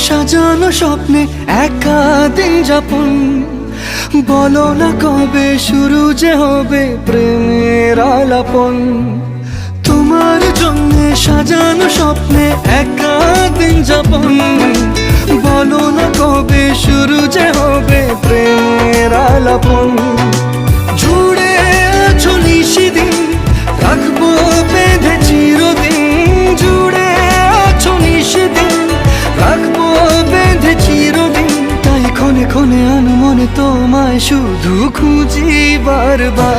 সাজানো স্বপ্নে একা দিন যাপন, বলো না কবে শুরু যে হবে প্রেমের আলাপন। তোমার জন্য সাজানো স্বপ্নে একা দিন যাপন, বলো না কবে শুরু যে হবে প্রেমের আলাপন। জুড়ে আছো নিশিদিন, রাখবো বেঁধে চিরদিন। জুড়ে আছো নিশিদিন, রাখবো বেঁধে চিরদিন। তাই ক্ষণে ক্ষণে আনমনে তোমায় শুধু খুঁজি বারবার।